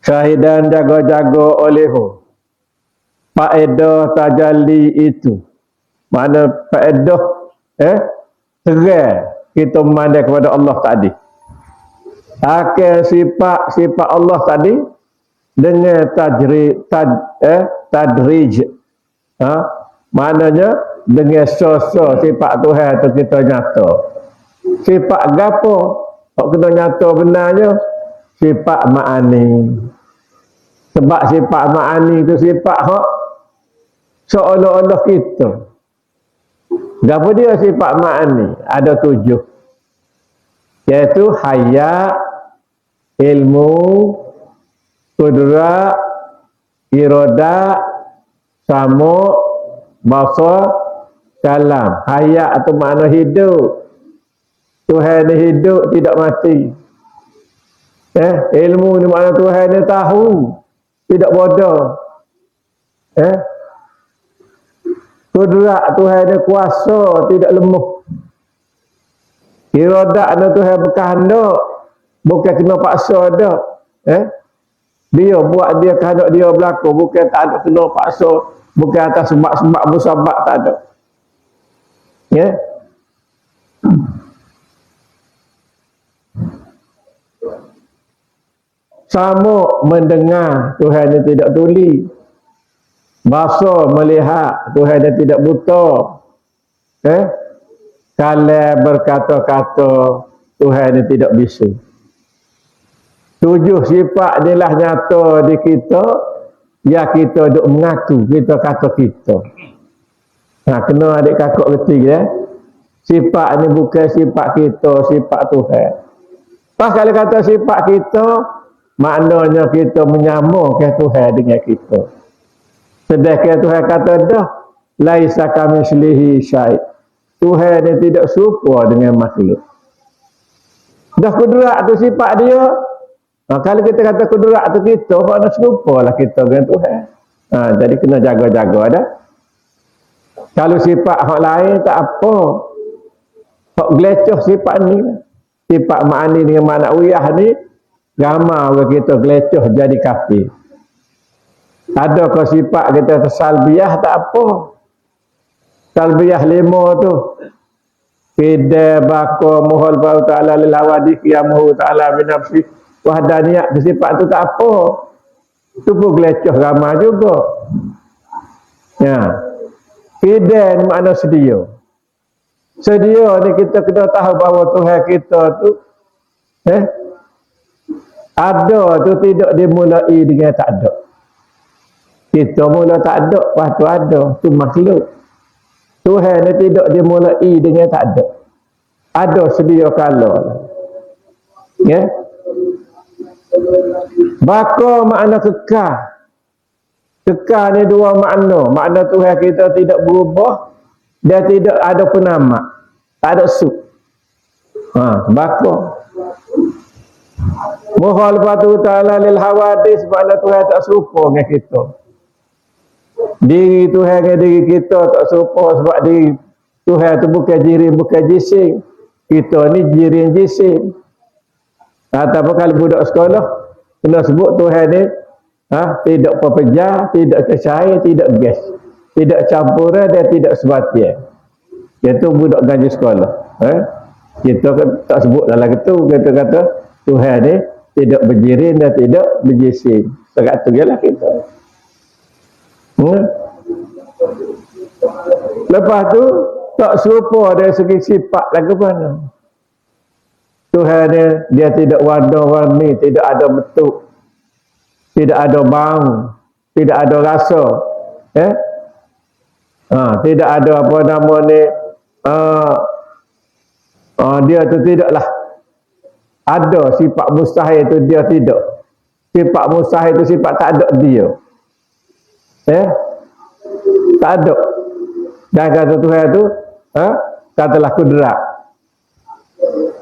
Syahidan jaga-jaga olehmu. Faedah tajalli itu. Mana faedah terang kita memandai kepada Allah tadi. Akan sifat Allah tadi dengan tadrij. Maknanya dengan sosok sifat Tuhan itu kita nyata. Sifat gapo? Kalau kita nyata benarnya sifat ma'ani. Sebab sifat ma'ani itu sifat hak seolah-olah kita. Gapo dia sifat ma'ani? Ada 7. Yaitu haya, ilmu, qudrat, irada, sama, basar, kalam. Haya itu makna hidup. Tuhan ni hidup, tidak mati. Ilmu ni makna Tuhan ni tahu, tidak bodoh. Qudrat Tuhan ni kuasa, tidak lemah. Irada ni Tuhan berkehendak, bukan kena paksa dah. Dia buat dia kehendak dia berlaku, bukan tak ada kena paksa, bukan atas sebab-sebab bersabab, tak ada. Sama mendengar, Tuhan yang tidak tuli. Basar melihat, Tuhan yang tidak buta. Kalau berkata-kata, Tuhan yang tidak bisu. 7 sifat inilah nyata di kita, ya kita duk mengaku, kita kata kita. Kena adik kakak kerti sifat ni bukan sifat kita, sifat Tuhan. Pas kalau kata sifat kita, maknanya kita menyamakan Tuhan dengan kita. Sedangkan Tuhan kata dah, laisa kamitslihi syai'. Tuhan ni tidak serupa dengan makhluk. Dah qudrat tu sifat dia. Kalau kita kata qudrat tu kita, makna serupalah kita dengan Tuhan. Jadi kena jaga-jaga dah. Kalau sifat hak lain tak apa. Hak gelecoh sifat ni. Sifat ma'ani dengan ma'nawiyah ni, gamar orang kita gelecoh jadi kafir. Ada ke sifat kita salbiyah tak apa. Salbiyah 5 tu. Kida bako muhal bau ta'ala lil hawadi qiyamuhu ta'ala binafsi wahdaniyah. Sifat tu tak apa. Itu pun gelecoh ramah juga. Kida ni makna sedia. Sedia ni kita kena tahu bahawa Tuhan kita tu ada tu tidak dimulai dengan tak ada. Kita mula tak ada, lepas tu ada. Tu makhluk. Tuhan ni tidak dimulai dengan tak ada. Ada sedia kala. Baka makna kekal. Kekal ni 2 makna. Makna Tuhan kita tidak berubah. Dia tidak ada penamak. Tak ada sub. Baka. Muhal batu ta'ala lil hawadis. Makna Tuhan tak serupa dengan kita. Diri Tuhan dengan diri kita tak serupa. Sebab diri Tuhan tu bukan jirim, bukan jisim. Kita ni jirim jisim. Ataupun kalau budak sekolah, kena sebut Tuhan ni tidak pepejar, tidak kecair, tidak gas, tidak campuran dan tidak sebatian. Itu budak gaji sekolah. Kita tak sebut dalam itu. Kita kata Tuhan ni tidak berjirim dan tidak berjisim. Sekat tu ialah kita. Lepas tu tak serupa dari segi sifat lagi mana. Tuhan dia tidak warna-warni, tidak ada bentuk, tidak ada bau, tidak ada rasa. Tidak ada apa nama ni, dia tu tidaklah ada sifat mustahil itu, dia tidak. Sifat mustahil itu sifat tak ada dia. Tak ada. Dan kata Tuhan tu katalah kudrat.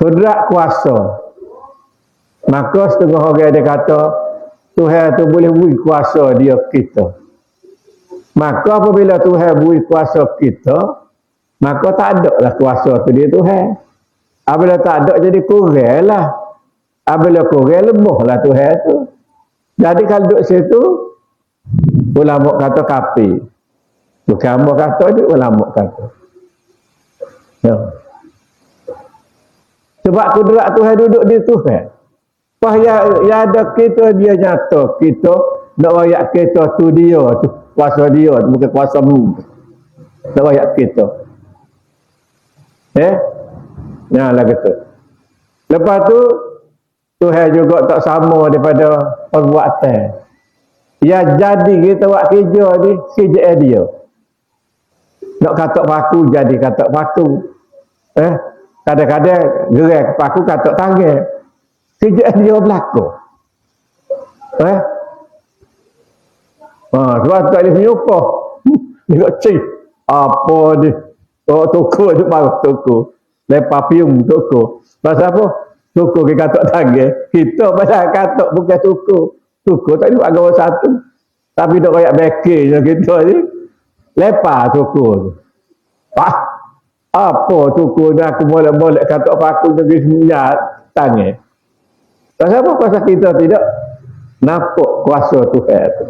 Kudrat kuasa. Maka setengah orang dia kata Tuhan tu boleh beri kuasa dia kita. Maka apabila Tuhan beri kuasa kita, maka tak ada lah kuasa tu dia Tuhan. Apabila tak ada jadi kurang lah. Apabila kurang lemah lah Tuhan tu. Jadi kalau duduk situ, ulama kata kafir. Bukan hamba kata dia, ulama kata. Ya. Sebab kudrat Tuhan duduk di Tuhan. Pas ya ada kita dia nyata, kita nak rakyat kita tu dia tu, kuasa dia tu, bukan kuasa mu. Nak rakyat kita. Nah lah kata. Lepas tu Tuhan juga tak sama daripada perbuatan. Ya jadi kita buat kerja ni, kerja dia. Nak katak paku jadi katak paku. Kadang-kadang gerai paku katak tangan. Kerja dia berlaku. Sebab tak boleh menyumpah. Dia cik. Apa ni? Oh, toko tu baru toko. Lepas pium toko. Pasal apa? Toko kita katak tangan. Kita pasal katak bukan toko. Toko tak boleh buat gawa satu. Tapi nak kayak backing kita ni. Lepas toko tu. Apa toko ni aku boleh-boleh katak paku negeri seminyak tangan. Pasal apa? Pasal kita tidak nampak kuasa Tuhan tu.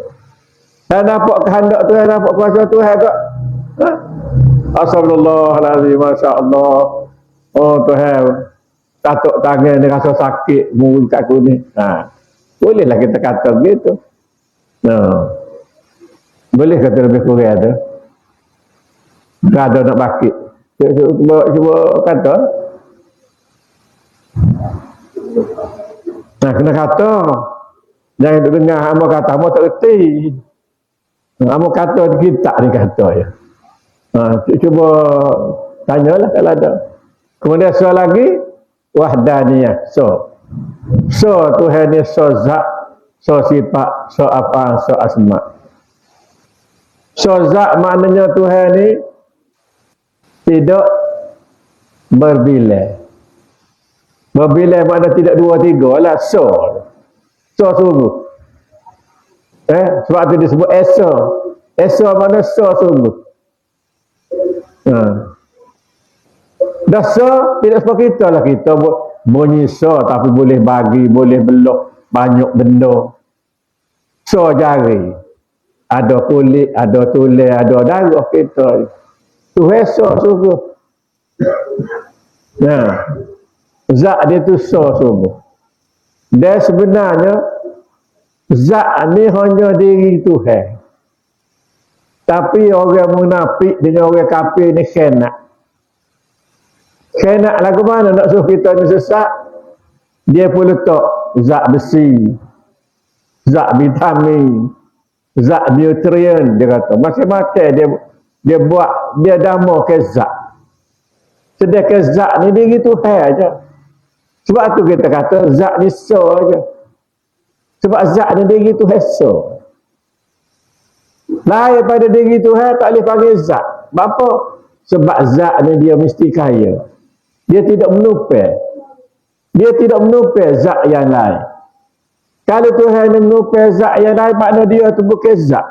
Dan nampak kehendak Tuhan, nampak kuasa Tuhan tak? Astagfirullahaladzim, Masya Allah. Oh Tuhan, katak tangan ni rasa sakit, mulut kat aku ni. Bolehlah kita kata begitu. Boleh kata lebih kurang tu. Tak ada nak bakit. Cuba kata. Kena kata. Jangan dengar hamba kata, hamba tak reti. Hamba kata kita ni kata ya. Cuba tanyalah kalau ada. Kemudian soal lagi, wahdaniyah. So Tuhan ni so zat, so sifat, so apa, so asma. So zat maknanya Tuhan ni tidak berbilai. Berbilai makna tidak dua tiga lah. So sungguh. Sebab tu disebut esa. Esa makna so sungguh. Dah so tidak seperti kita lah. Kita bunyi so tapi boleh bagi, boleh belah banyak benda. So jari. Ada kulit, ada tulang, ada darah kita. Tu esa sungguh. Zat dia tu so sungguh. Dan sebenarnya zat ni hanya diri Tuhan. Tapi orang munafik dengan orang kafir ni khenak. Khenak lagu mana nak suruh kita ni sesat? Dia pun letak zat besi, zat vitamin, zat nutrien, dia kata. Macam-macam dia buat, dia damakan zat. Sedangkan zat ni diri Tuhan aja. Sebab tu kita kata zat ni so aja. Sebab zat ni diri Tuhan so. Lain pada diri Tuhan tak boleh panggil zat. Apa? Sebab zat ni dia mesti kaya. Dia tidak menupai. Dia tidak menupai zat yang lain. Kalau Tuhan ni menupai zat yang lain, makna dia tu bukan zat.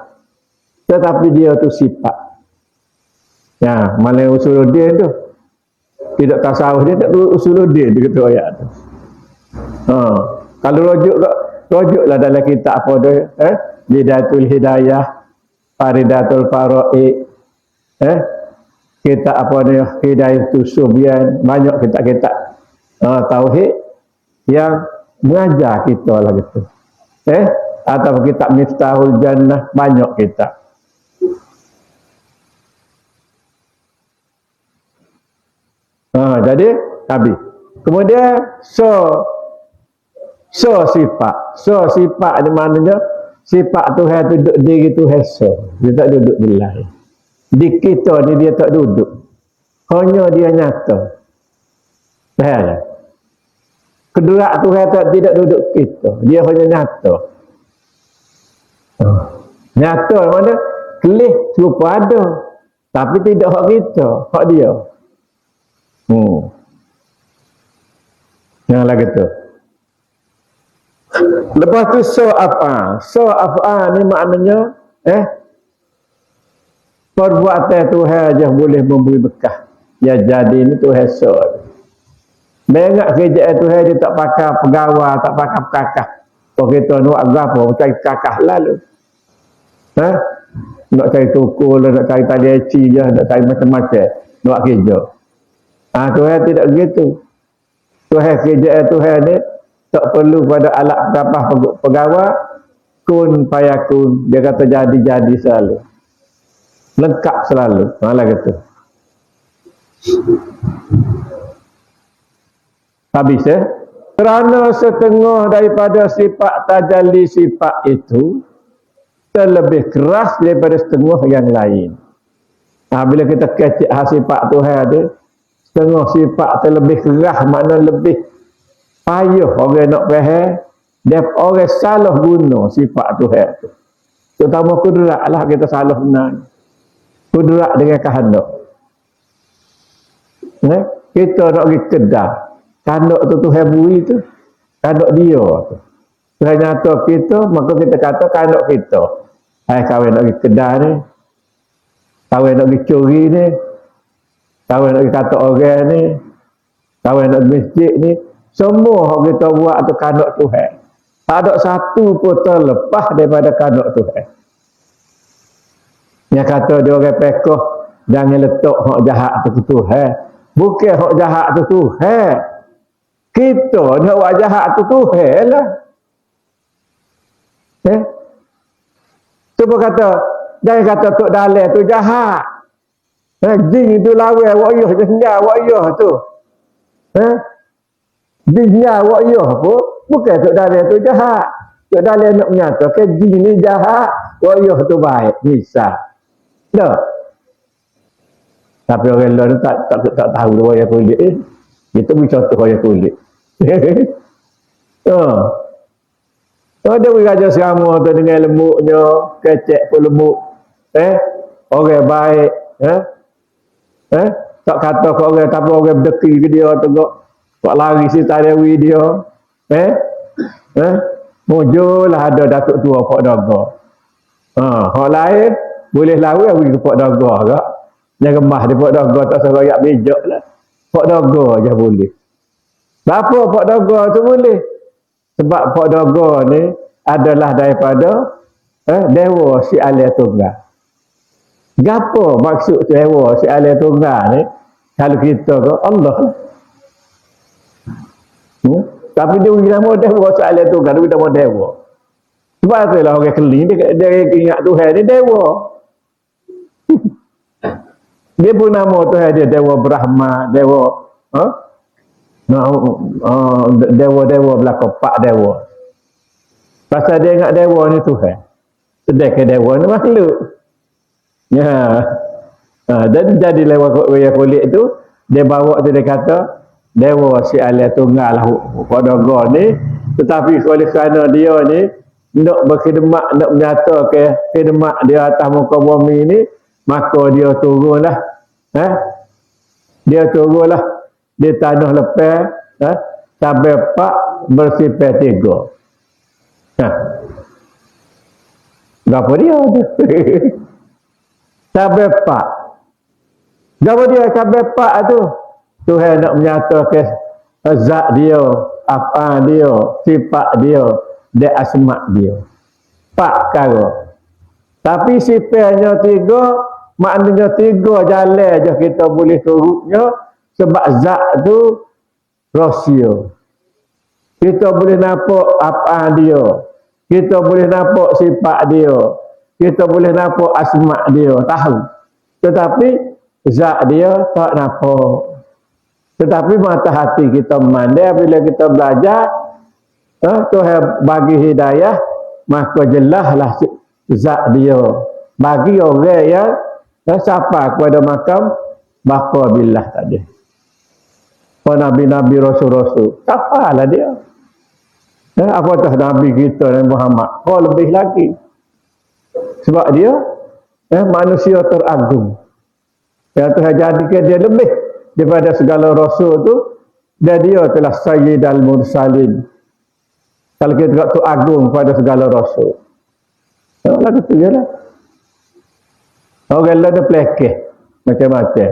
Tetapi dia tu sifat. Mana usuluddin tu? Tidak tasawuf dia tak usuluddin dia kata ayat tu. Kalau rujuklah dalam kitab apa tu? Bidayatul Hidayah, Faridatul Faraid, kitab apa ni? Hidayatul Subyan, banyak kitab-kitab tauhid yang mengajar kita lah gitu. Atau kitab Miftahul Jannah, banyak kitab. Jadi habis. Kemudian so sifat. So sifat ni maknanya sifat Tuhan tu duduk diri Tuhan so. Dia tak duduk di lain. Di kita ni dia tak duduk. Hanya dia nyata. Faham? Kedua Tuhan tak tidak duduk kita. Dia hanya nyata. Nyata mana? Kelih serupa ada. Tapi tidak hak kita, hak dia. Yang lagi tu. Lepas tu so apa ni maknanya perbuatan Tuhan aja boleh memberi bekah. Ya jadi ni Tuhan so. Banyak kerjaan Tuhan dia tak pakai pegawai, tak pakai pekakah. Kalau kita nak apa, cari kakak lalu. Ha? Nak cari tukul, nak cari tali eci je, nak cari macam-macam. Nak kerja. Tuhan tidak begitu. Tuhan kerja Tuhan ni tak perlu pada alat kapal pegawai. Kun payakun. Dia kata jadi selalu. Lengkap selalu. Malah kata. Habis ya. Kerana setengah daripada sifat tajalli sifat itu terlebih keras daripada setengah yang lain. Bila kita kecek sifat Tuhan tu, setengah sifat terlebih keras, makna lebih payah orang nak faham, dia orang salah guna sifat Tuhan tu. Terutama kudrat lah kita salah guna. Kudrat dengan kehendak. Kita nak pergi kedai, kehendak tu Tuhan beri tu, kehendak dia tu. Tuhan nyata kita, maka kita kata kehendak kita. Kawan nak pergi kedai ni, kawan nak pergi curi ni, kawan nak pergi kata orang ni, kawan nak pergi masjid ni, semua yang kita buat tu kehendak Tuhan. Tak ada satu pun terlepas daripada kehendak Tuhan. Yang kata dia orang pekoh, jangan letak hak jahat tu ke Tuhan. Bukan hak jahat tu Tuhan. Kita nak buat jahat tu Tuhan lah. Cuba kata, jangan kata Tok Dalai tu jahat. Jin tu lawan, wa'yah jenjah, wa'yah tu. Jinnya wa'yah pun, bukan Tok Dalai tu jahat. Tok Dalai nak menyatakan jin ni jahat, wa'yah tu baik. Misal. Tak? Tapi orang lain tak tahu wa'yah kulit. Kita beri contoh wa'yah kulit. Dia beri raja serama tu dengan lembutnya, kecek pun lembut. Orang baik. Tak kata ke orang, tapi orang berdeki ke dia, tak lari si tadawi dia. Mujulah ada datuk tua Pak Daga. Orang lain, boleh lari, pergi ke Pak Daga ke. Jangan gemah di Pak Daga, tak serayak bijak lah. Pak Daga je boleh. Kenapa Pak Daga tu boleh? Sebab Pak Daga ni adalah daripada dewa si Alia Tunggal. Gapo maksud dewa si Alia Tunggal ni? Kalau kita ke Allah. Tapi dia beri nama dewa si Alia Tunggal, dia beri nama dewa. Sebab itulah orang keling, dia ingat Tuhan ni dewa. Dia pun nama Tuhan dia Dewa Brahma, Dewa dewa-dewa belakang Pak Dewa. Pasal dia ingat dewa ni Tuhan. Sedangkan dewa ni makhluk. Dan jadi lewat kulit tu, dia bawa tu dia kata dewa si Alia Tunggal pada Daga ni, tetapi oleh kerana dia ni nak berkhidmat, nak menyatakan khidmat dia atas muka bumi ni, maka dia turunlah. Dia turunlah di tanah lepas sampai Pak bersifat 3. Berapa dia tu? Sampai Pak. Berapa dia sampai Pak tu? Tuhan nak menyatakan zat dia, apa dia, sifat dia, dan asma dia. Pak kara. Tapi sifatnya 3, maknanya 3 jalan je kita boleh turutnya, sebab zat tu rahsia. Kita boleh nampak apa dia, kita boleh nampak sifat dia, kita boleh nampak asma dia, tahu. Tetapi zat dia tak nampak. Tetapi mata hati kita memandai bila kita belajar, Tuhan bagi hidayah, maka jelaslah zat dia. Bagi orang yang siapa kepada makam bapa billah tadi. Nabi-nabi rasul-rasul. Siapalah dia? Apatah Nabi kita dan Muhammad. Lebih lagi. Sebab dia manusia teragung. Yang Tuhan jadikan dia lebih daripada segala rasul tu, dan dia telah Sayyidul Mursalin. Kalau kita tu agung pada segala rasul. Lagu tu je lah. Orang lain ada pelekeh macam-macam.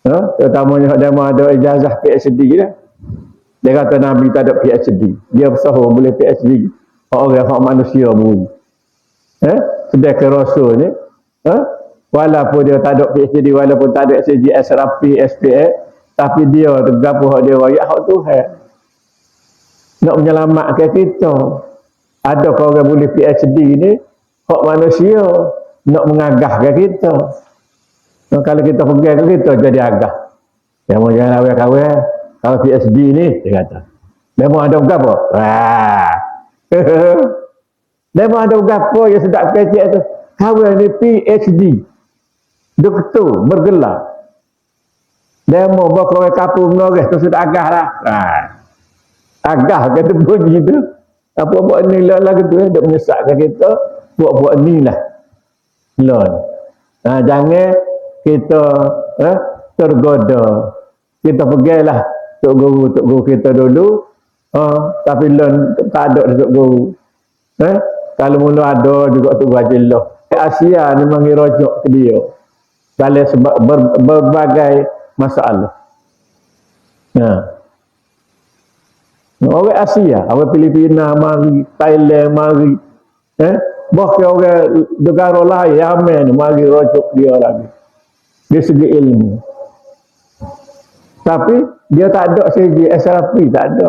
Terutamanya dia ada ijazah PhD lah. Dia kata Nabi tak ada PhD. Dia bersahur boleh PhD. Orang hak manusia pun. Sedangkan Rasul ni, walaupun dia tak ada PhD, walaupun tak ada SGS, SRP, SPA, tapi dia tergapo hak dia royak hak Tuhan. Nak menyelamatkan kita. Ada orang boleh PhD ni, hak manusia nak mengagahkan kita. Kalau kita pegang kita jadi agah. Yang mau jangan awal-awal kalau PhD ni dia kata. Dia mau ada apa? Wah. Dia mau ada apa yang sedap kecek tu. Kawan ni PhD. Doktor bergelar. Dia mau bawa kawai kapur menoreh tu sudah agah lah. Agah kata bunyi tu. Apa buat ni lah gitu dia menyesatkan kita. Buat ni lah. Jangan kita tergoda. Kita pergilah tok guru kita dulu. Tapi tak ada tok guru. Kalau mula ada juga tok Hajilah. Asia ni manggil rojok ke dia. Dalam sebab berbagai masalah. Orang Asia, orang Filipina mari, Thailand mari. Bahkan orang negara lain Yaman mari rojok dia lagi. Dari segi ilmu. Tapi dia tak ada segi SRP, tak ada.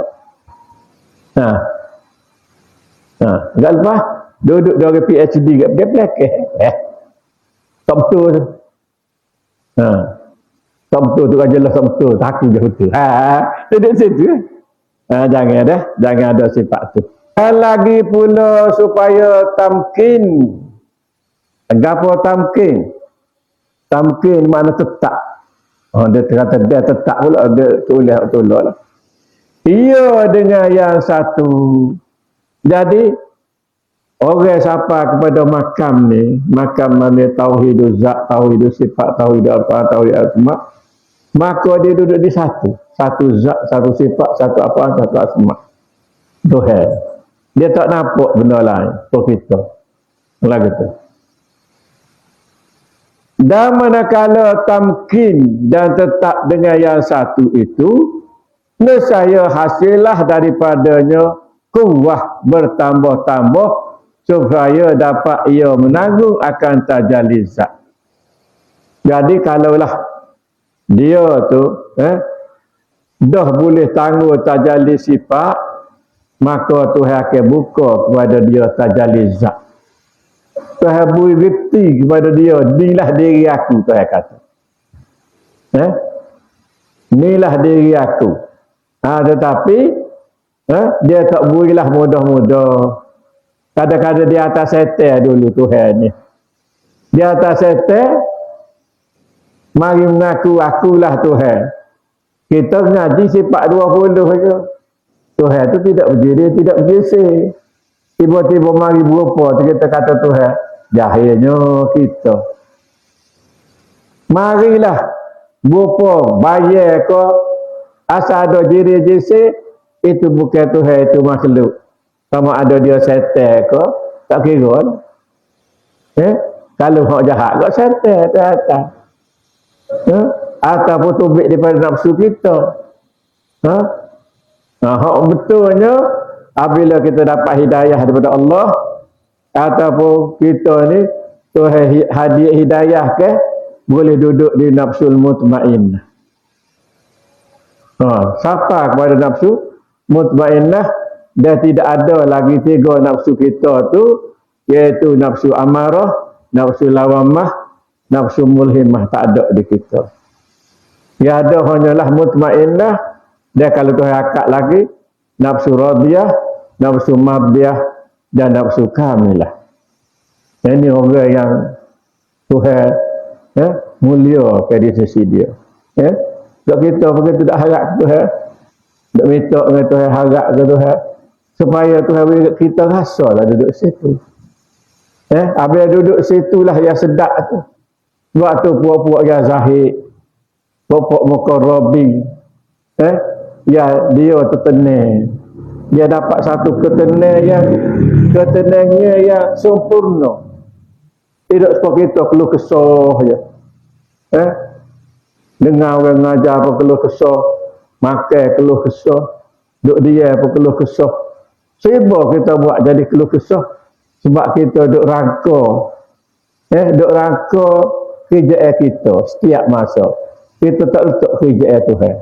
Agak lepas duduk dia orang PhD kat dia pelakih. Tak betul tu. Tak betul tu ajalah tak betul, tak aku je betul. Duduk situ. Jangan ada sifat tu. Lagi pula supaya tamkin. Gapo tamkin? Tamkin mana tetap. Dia kata dia tetap pula, dia tulis lah. Ia dengan yang satu. Jadi orang siapa kepada makam ni, makam mana tauhid zat, tauhid sifat, tauhid apa, tauhid asma, maka dia duduk di satu zat, satu sifat, satu apa, satu asma. Tuhan. Dia tak nampak benda lain untuk kita. Lagu tu. Dan manakala tamkin dan tetap dengan yang satu itu, nescaya hasillah daripadanya kuwah bertambah-tambah supaya dapat ia menanggung akan tajalli zat. Jadi kalaulah dia tu dah boleh tangguh tajalli sifat, maka Tuhan akan buka kepada dia tajalli zat. Tuhan beri reti kepada dia, inilah diri aku, Tuhan kata. Inilah diri aku. Tetapi dia tak berilah mudah-mudah. Kadang-kadang di atas setel dulu Tuhan ni. Di atas setel, mari mengaku akulah Tuhan. Kita ngaji sifat 20 saja. Tuhan tu tidak berdiri, tidak bergeser. Tiba-tiba mari berupa, kita kata Tuhan, jahilnya kita. Marilah berupa, bayar ke, asal ada diri geser, itu bukan Tuhan, itu makhluk. Sama ada dia setel ke, tak kira. Kalau hak jahat, kau setel ke atas. Ataupun tubik daripada nafsu kita. Hak betulnya, apabila kita dapat hidayah daripada Allah, ataupun kita ni Tuhan hadiah hidayah ke, boleh duduk di nafsul mutmainnah. Siapa kepada nafsu mutmainnah, dia tidak ada lagi 3 nafsu kita tu, iaitu nafsu amarah, nafsu lawamah, nafsu mulhimah, tak ada di kita. Yang ada hanyalah mutmainnah. Dia kalau Tuhan akad lagi, nafsu radiyah, nafsu mardiyah, dan nafsu kamilah. Ini orang yang Tuhan mulia pada sisi dia. Tak kita begitu tak harap Tuhan, tak minta dengan Tuhan, harap ke Tuhan, supaya Tuhan beri kita rasalah duduk situ. Habis duduk situlah yang sedap tu. Sebab tu puak-puak yang zahid, puak-puak muqarrabin, ya dia tertenang. Dia dapat satu ketenangannya yang sempurna. Tidak seperti kita keluh kesah je. Dengar orang ngajar apa keluh kesah, makan keluh kesah, duk dia pun keluh kesah. Sibuk kita buat jadi keluh kesah sebab kita duk rangka. Duk rangka kerjaan kita setiap masa. Kita tak letak kerjaan Tuhan.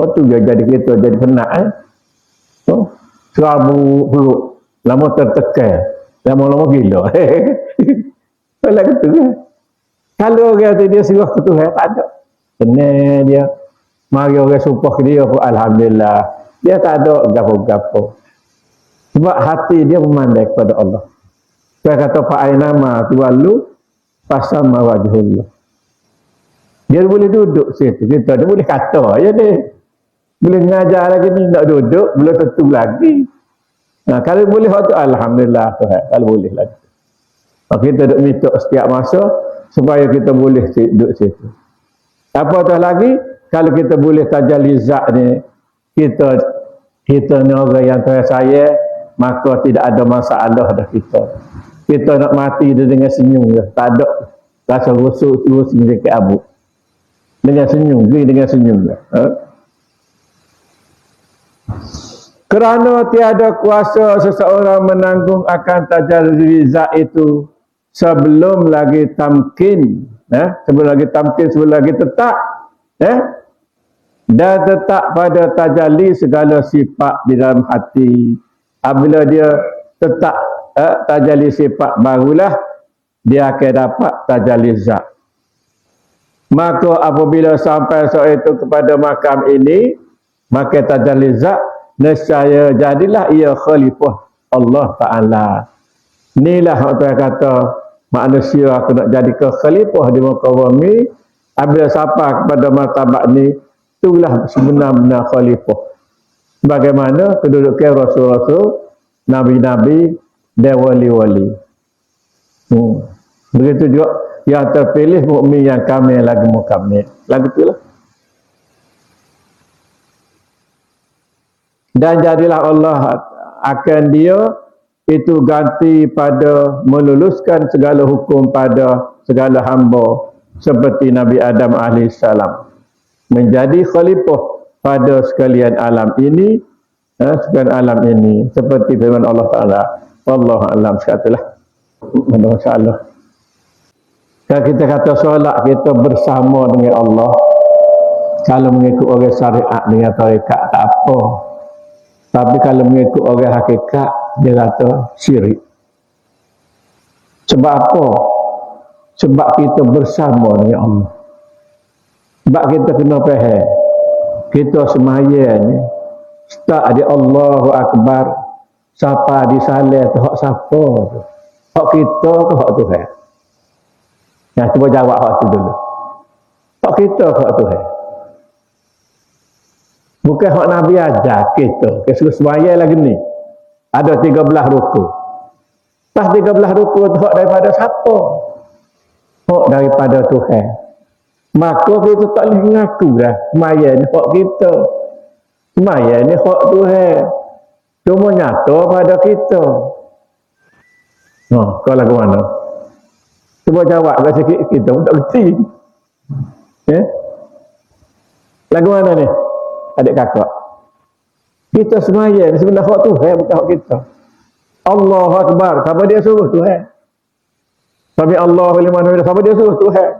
Waktu dia jadi kita jadi penat. Serabu perut. Lama tertekan. Lama-lama gila. Kalau gitu kan. Kalau orang tu dia serah ke Tuhan, tak ada. Tenang dia. Mari orang sumpah ke dia pun Alhamdulillah. Dia tak ada gapo-gapo. Sebab hati dia memandai kepada Allah. Saya kata Pak Ainama tu lalu pasama wajhullah. Dia boleh duduk situ. Kita dia boleh kata ya dia. Boleh ngajar lagi ni nak duduk, boleh tentu lagi. Nah, kalau boleh waktu Alhamdulillah Tuhan. Kalau boleh lagi. Kita duduk minta setiap masa supaya kita boleh duduk situ. Apatah lagi kalau kita boleh tajalli zat ni, kita ni orang yang tersayang, maka tidak ada masalah dah kita. Kita nak mati dengan senyum je. Tak ada rasa rusuk terus dekat abu. Dengan senyum, dengan senyum je. Kerana tiada kuasa seseorang menanggung akan tajalli zat itu sebelum lagi tamkin, sebelum lagi tamkin, sebelum lagi tetap, dan tetap pada tajalli segala sifat di dalam hati. Apabila dia tetap tajalli sifat, barulah dia akan dapat tajalli zat. Maka apabila sampai saat itu kepada makam ini, maka tajalli zat, nescaya jadilah ia khalifah Allah Ta'ala. Inilah orang kata manusia aku nak jadi ke khalifah di muka bumi. Apabila sampai kepada martabat ni, itulah sebenar-benar khalifah. Bagaimana kedudukan rasul-rasul, nabi-nabi dan wali-wali. Begitu juga yang terpilih mukmin yang kamil lagi mukamil. Lagu itulah. Dan jadilah Allah akan dia itu ganti pada meluluskan segala hukum pada segala hamba seperti Nabi Adam AS menjadi khalifah pada sekalian alam ini, sekalian alam ini, seperti firman Allah Ta'ala. Wallahu a'lam sekatalah. Masyaallah. Kalau kita kata solat kita bersama dengan Allah, kalau mengikut orang syariat dengan tarekat tak apa. Tapi kalau mengikut orang hakikat, dia kata syirik. Sebab apa? Sebab kita bersama dengan Allah. Sebab kita kena faham. Kita semaya ni, start di Allahu Akbar, siapa disalih tu hak siapa tu? Hak kita tu hak Tuhan. Nah, cuba jawab hak tu dulu. Hak kita hak Tuhan. Bukan hak Nabi ajar kita. Kesuruh semaya lagi ni. Ada 13 rukun. Pas 13 rukun tu hak daripada siapa? Hak daripada Tuhan. Maka kita tak boleh mengaku dah. Semaya ni hak kita. Semaya ni hak Tuhan. Cuma nyata pada kita. Kau lagu mana? Cuba jawab kat sikit kita pun tak kerti. Lagu mana ni? Adik kakak. Kita semaya ni sebenarnya hak Tuhan, bukan hak kita. Allahu Akbar. Siapa dia suruh Tuhan? Sami Allahu liman hamidah. Siapa dia suruh Tuhan?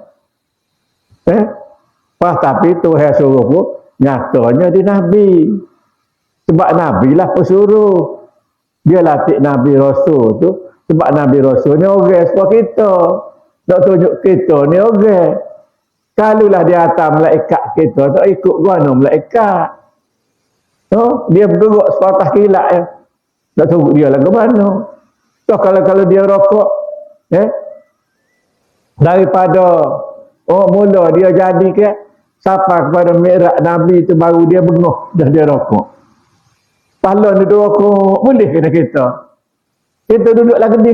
Tapi Tuhan suruh pun nyatanya di Nabi. Sebab Nabi lah pesuruh. Dia latih Nabi Rasul tu. Sebab Nabi Rasul ni orang sebab kita. Tak tunjuk kita ni orang. Kalulah dia atas malaikat kita, tak ikut mana malaikat. Dia bergerak sepatah kilat ya. Tak tahu dia lah ke mana. Kalau dia rokok, daripada mula dia jadi ke, sampai kepada mi'raj Nabi tu baru dia bengah dah dia rokok. Pahala ni rokok, boleh kena kita. Kita duduk lagi ni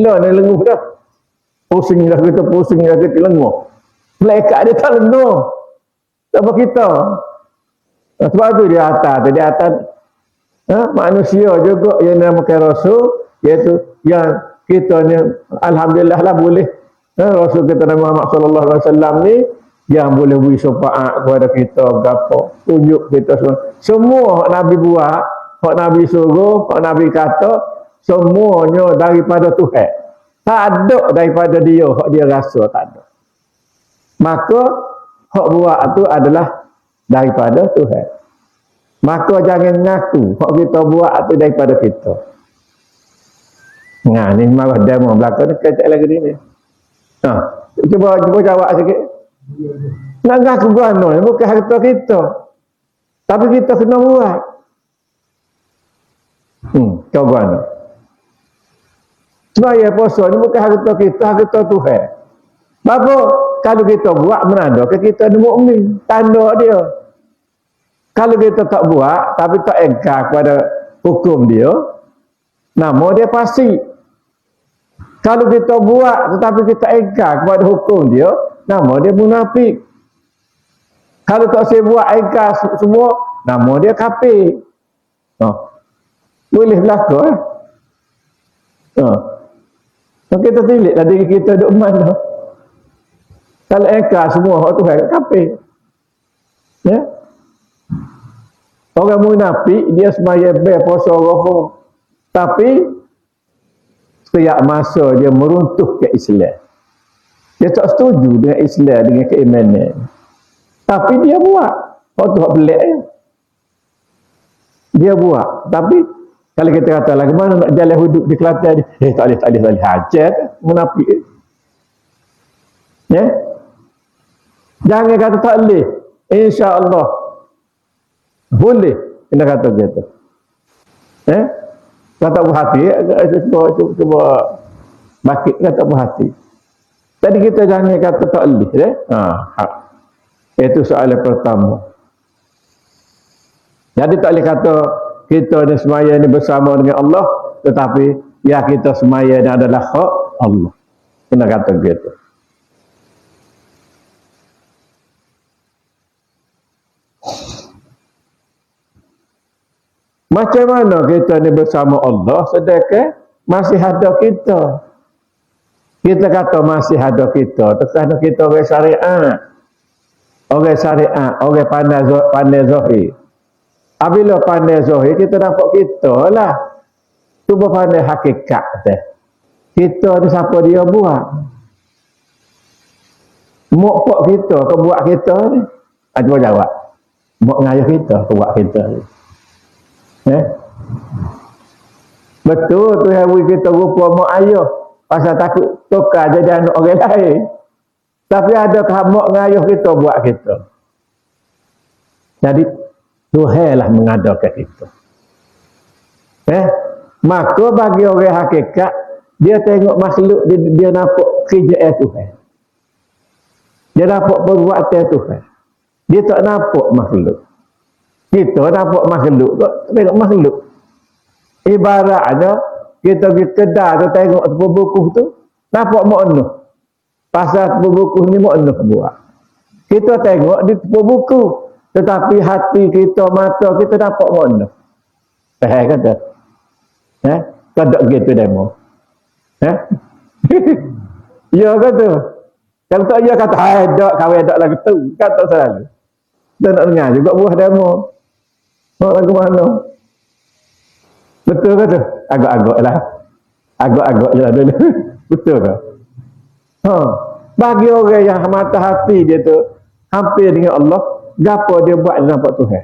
lenguh dah. Pusing dah kita lenguh. Malaikat dia tak lenguh. Tak apa kita. Sebab tu dia atas manusia juga yang namakan Rasul, iaitu yang kita ni alhamdulillah lah boleh Rasul kita Nabi Muhammad sallallahu alaihi wasallam ni yang boleh beri syafaat kepada kita gapo, tunjuk kita semua hak Nabi buat, hak Nabi suruh, hak Nabi kata, semuanya daripada Tuhan. Tak ada daripada dia, hak dia rasa tak ada. Maka hak buat tu adalah daripada Tuhan. Maka jangan ngaku hak kita buat tu daripada kita. Nah, ni marah demo belakang ni kecek lagi ni. Cuba jawab sikit. Nak ngaku gano ni bukan harta kita. Tapi kita kena buat. Kau gano. Semaya puasa ni bukan harta kita, harta Tuhan. Bapa, kalau kita buat menanda ke kita ni mukmin, tanda dia. Kalau kita tak buat tapi tak engkar kepada hukum dia, nama dia fasik. Kalau kita buat tetapi kita engkar kepada hukum dia, nama dia munafik. Kalau tak saya buat engkar semua, nama dia kafir. Boleh berlaku kita tilik lah diri kita duduk mana. Kalau engkar semua hak Tuhan kafir. Ya. Orang munafik dia semaya puasa roho, tapi setiap masa dia meruntuh ke Islam. Dia tak setuju dengan Islam, dengan keimanan. Tapi dia buat. Hak tu hak pelik dia buat. Tapi kalau kita kata lah, mana nak jalan hidup di Kelantan ni? Tak boleh hajat. Munafik. Ya? Jangan kata tak boleh. InsyaAllah. Boleh. Kena kata gitu. Ya? Kata berhati. Cuba bakit kata berhati. Tadi kita jangan kata tak boleh. Ya? Itu soalan pertama. Jadi tak boleh kata kita ni semaya ni bersama dengan Allah, tetapi ya kita semaya ni adalah hak Allah. Kena kata gitu. Macam mana kita ni bersama Allah sedangkan masih ada kita? Kita kata masih ada kita, kerana kita orang syariat. Orang syariat, orang pandai zahir. Apabila pandai zahir, kita nampak kita lah. Cuba pandai hakikat. Kita ni siapa dia buat? Mak pak kita, kau buat kita ni? Cuba jawab. Mak ngayah kita, kau buat kita ni. Betul tu yang kita rupa mak ayah. Pasal takut tukar jadi anak orang lain. Tapi adakah mak ngayah kita buat kita? Jadi Tuhan lah mengadakan itu. Maka bagi orang hakikat, dia tengok makhluk, dia nampak kerjaan Tuhan. Dia nampak perbuatan Tuhan. Dia tak nampak makhluk. Kita nampak makhluk, tengok makhluk. Ibaratnya, kita pergi kedai tu tengok tepuk buku tu, nampak makna. Pasal tepuk buku ni makna buat. Kita tengok di tepuk buku, tetapi hati kita, mata kita dapat mana? Kata. Kadang gitu demo. Ya kata. Kalau tak ya kata, ada kawin ada lagu tu. Kata selalu. Dan nak dengar juga buah demo. Nak lagu mana? Betul kata? Agak-agak lah. Agak-agak je lah dulu. Betul ke? Bagi orang yang mata hati dia tu, hampir dengan Allah, gapo dia buat nampak Tuhan.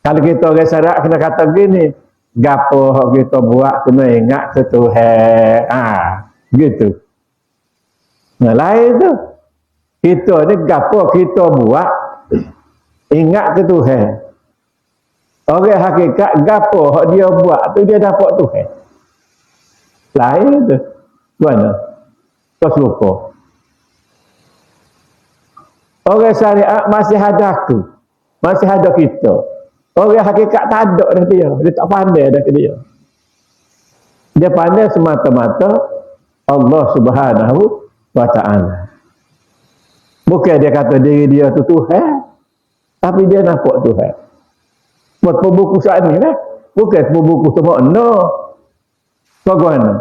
Kalau kita orang syariat kena kata gini, gapo kita buat kena ingat ke Tuhan. Gitu. Nah, lain tu. Kita ni gapo kita buat ingat ke Tuhan. Orang hakikat gapo dia buat tu dia dapat Tuhan. Lain tu. Mana? Kau suka. Orang syariat masih ada aku. Masih ada kita. Orang hakikat tak ada dah dia. Dia tak pandai dah dia. Dia pandai semata-mata Allah Subhanahu wa ta'ala. Bukan dia kata diri dia tu Tuhan. Tapi dia nampak Tuhan. Buat pembuku saat ni lah. Bukan pembuku tu makna. Bagaimana?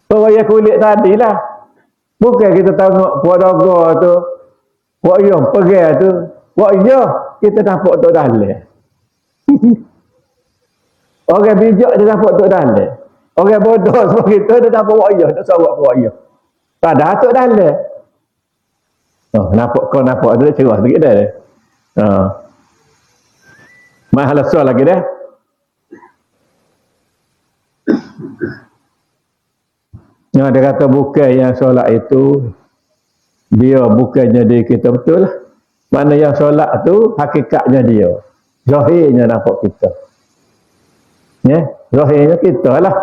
Orang yang kulit tadi lah. Bukan kita tengok puak daga tu, puak yang pergi tu, puak ya, kita nampak tok dalil. Orang bijak dia nampak tok dalil. Orang bodoh semua kita dia nampak puak ya, dia sawak puak ya. Padahal tok dalil. Oh, nampak dia cerah sikit dah dia. Masalah soal lagi dah. Yang dia kata bukan yang solat itu dia bukannya diri kita betul lah. Mana yang solat tu hakikatnya dia. Zahirnya nampak kita. Ya, zahirnya kita lah.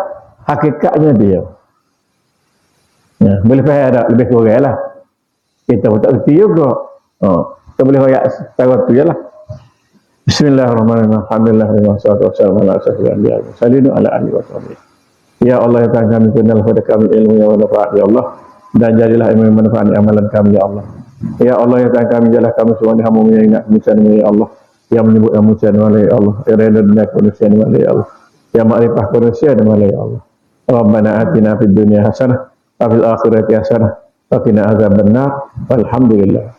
Hakikatnya dia. Ya, boleh faham tak? Lebih kurang lah. Kita pun tak kerti juga. Kita boleh hoyak setara tu je lah. Bismillahirrahmanirrahim. Alhamdulillah. Wassalamualaikum warahmatullahi wabarakatuh. Ya Allah, ya Tuhan kami, kenal pada kami ilmu yang bermanfaat, ya Allah. Dan jadilah ilmu yang bermanfaat amalan kami, ya Allah. Ya Allah, ya Tuhan kami, jadilah kami semua ni hamba yang ingat manusia ya Allah. Yang menyebut manusia ya Allah. Yang reda dunia manusia ya Allah. Yang makrifah manusia ya Allah. Rabbana atina fid dunya hasanah wa fil akhirati hasanah wa qina azabannar. Alhamdulillah.